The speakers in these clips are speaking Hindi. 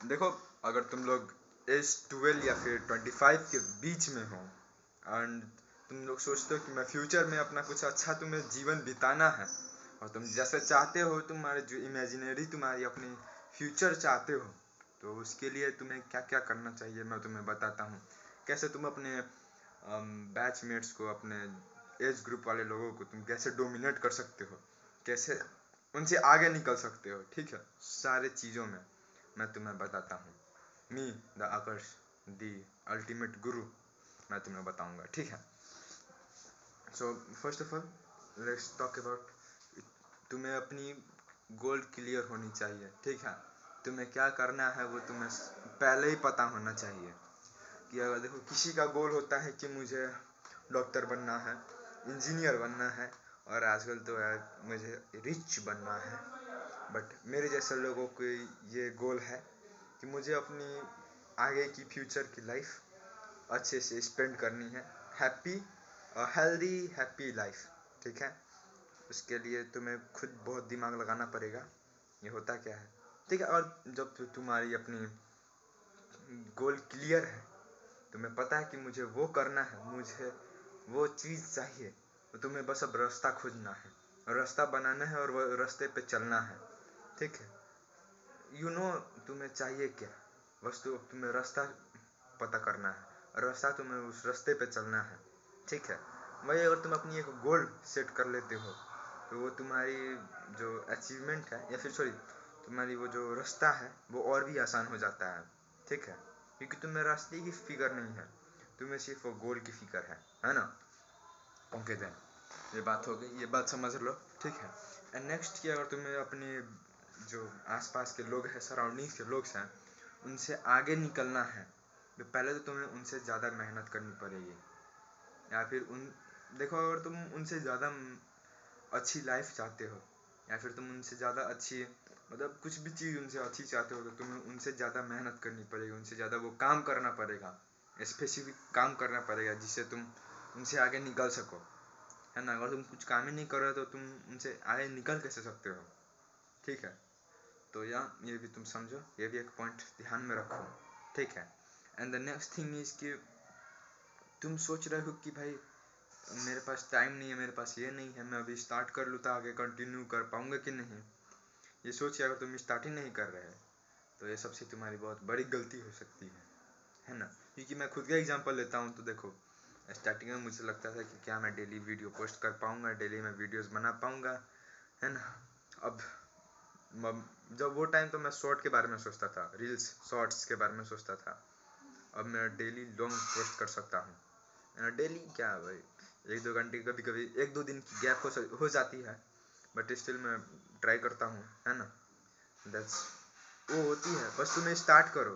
देखो, अगर तुम लोग एज 12 या फिर 25 के बीच में हो एंड तुम लोग सोचते हो कि मैं फ्यूचर में अपना कुछ अच्छा तुम्हें जीवन बिताना है और तुम जैसे चाहते हो, तुम्हारे जो इमेजिनरी तुम्हारी अपनी फ्यूचर चाहते हो, तो उसके लिए तुम्हें क्या क्या करना चाहिए मैं तुम्हें बताता हूँ। कैसे तुम अपने बैचमेट्स को, अपने एज ग्रुप वाले लोगों को तुम कैसे डोमिनेट कर सकते हो, कैसे उनसे आगे निकल सकते हो। ठीक है, सारे चीज़ों में मैं तुम्हें बताता हूँ। Me the Aakarsh, the ultimate guru, मैं तुम्हें बताऊंगा। ठीक है, so first of all let's talk about, तुम्हें अपनी गोल क्लियर होनी चाहिए। ठीक है, तुम्हें क्या करना है वो तुम्हें पहले ही पता होना चाहिए। कि अगर देखो, किसी का गोल होता है कि मुझे डॉक्टर बनना है, इंजीनियर बनना है, और आजकल तो यार मुझे रिच बनना है। बट मेरे जैसे लोगों को ये गोल है कि मुझे अपनी आगे की फ्यूचर की लाइफ अच्छे से स्पेंड करनी है, हैप्पी हेल्दी हैप्पी लाइफ। ठीक है, उसके लिए तुम्हें खुद बहुत दिमाग लगाना पड़ेगा ये होता क्या है। ठीक है, और जब तुम्हारी अपनी गोल क्लियर है, तुम्हें पता है कि मुझे वो करना है, मुझे वो चीज़ चाहिए, तो तुम्हें बस अब रास्ता खोजना है, रास्ता बनाना है और वो रास्ते पे चलना है। ठीक है, तुम्हें चाहिए क्या, बस तो तुम्हें रास्ता पता करना है, रास्ता तुम्हें उस रास्ते पे चलना है। ठीक है, वही अगर तुम अपनी एक गोल सेट कर लेते हो, तो वो तुम्हारी जो अचीवमेंट है, या फिर सॉरी, तुम्हारी वो जो रास्ता है वो और भी आसान हो जाता है। ठीक है, क्योंकि तुम्हें रास्ते की फिक्र नहीं है, तुम्हें सिर्फ वो गोल की फिक्र है ना। ओके देन, ये बात हो गई, ये बात समझ लो। ठीक है, एंड नेक्स्ट कि अगर तुम्हें अपने जो आसपास के लोग हैं, सराउंडिंग्स के लोग हैं, उनसे आगे निकलना है, तो पहले तो तुम्हें उनसे ज़्यादा मेहनत करनी पड़ेगी। या फिर देखो, अगर तुम उनसे ज़्यादा अच्छी लाइफ चाहते हो, या फिर तुम उनसे ज़्यादा अच्छी, मतलब कुछ भी चीज़ उनसे अच्छी चाहते हो, तो तुम्हें उनसे ज़्यादा मेहनत करनी पड़ेगी, उनसे ज़्यादा वो काम करना पड़ेगा, स्पेसिफिक काम करना पड़ेगा, जिससे तुम उनसे आगे निकल सको, है ना। अगर तुम कुछ काम ही नहीं कर रहे तो तुम उनसे आगे निकल कैसे सकते हो। ठीक है, तो ये भी तुम समझो, ये भी एक पॉइंट ध्यान में रखो। ठीक है, and the next thing is कि तुम सोच रहे हो कि भाई मेरे पास टाइम नहीं है, मेरे पास ये नहीं है, मैं अभी स्टार्ट कर लूँ तो आगे कंटिन्यू कर पाऊँगा कि नहीं। ये सोच के अगर तुम स्टार्ट ही नहीं कर रहे हैं, तो ये सबसे तुम्हारी बहुत बड़ी गलती हो सकती है ना। क्योंकि मैं खुद का एग्जांपल लेता हूँ, तो देखो, स्टार्टिंग में मुझे लगता था कि क्या मैं डेली वीडियो पोस्ट कर पाऊँगा, डेली मैं वीडियोस बना पाऊँगा, है ना। अब जब वो टाइम तो मैं शॉर्ट के बारे में सोचता था, रील्स शॉर्ट्स के बारे में सोचता था। अब मैं डेली लॉन्ग पोस्ट कर सकता हूँ। डेली क्या भाई, 1-2 घंटे, कभी कभी 1-2 दिन की गैप हो जाती है, बट स्टिल मैं ट्राई करता हूँ, है ना। दैट्स वो होती है, बस तुम्हें स्टार्ट करो,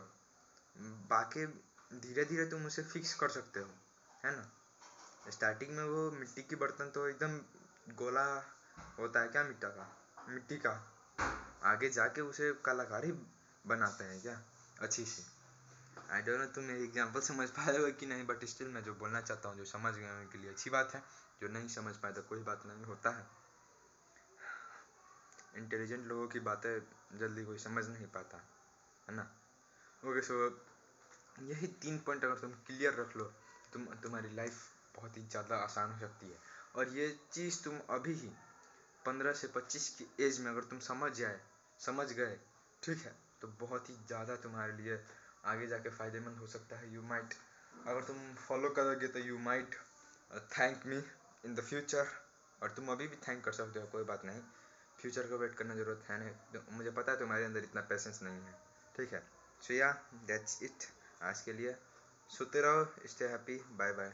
बाकी धीरे धीरे तुम उसे फिक्स कर सकते हो, है ना। स्टार्टिंग में वो मिट्टी की बर्तन तो एकदम गोला होता है क्या, मिट्टी का, आगे जाके उसे कलाकारी बनाते हैं क्या अच्छी सी। आई डोंट नो तुम मेरी एग्जांपल समझ पाए हो कि नहीं, बट स्टिल मैं जो बोलना चाहता हूँ, जो समझ गए उनके लिए अच्छी बात है, जो नहीं समझ पाए तो कोई बात नहीं, होता है। इंटेलिजेंट लोगों की बातें जल्दी कोई समझ नहीं पाता, है ना। ओके, सो यही 3 पॉइंट अगर तुम क्लियर रख लो, तुम्हारी लाइफ बहुत ही ज़्यादा आसान हो सकती है। और ये चीज़ तुम अभी ही 15 से 25 की एज में अगर तुम समझ गए, ठीक है, तो बहुत ही ज़्यादा तुम्हारे लिए आगे जाके फ़ायदेमंद हो सकता है। यू माइट, अगर तुम फॉलो करोगे तो you might thank me in the future, और तुम अभी भी थैंक कर सकते हो, कोई बात नहीं, फ्यूचर को वेट करना ज़रूरत है नहीं, तो मुझे पता है तुम्हारे अंदर इतना पेशेंस नहीं है। ठीक है, सो या दैट्स इट आज के लिए। सोते रहो, स्टे हैप्पी, बाय बाय।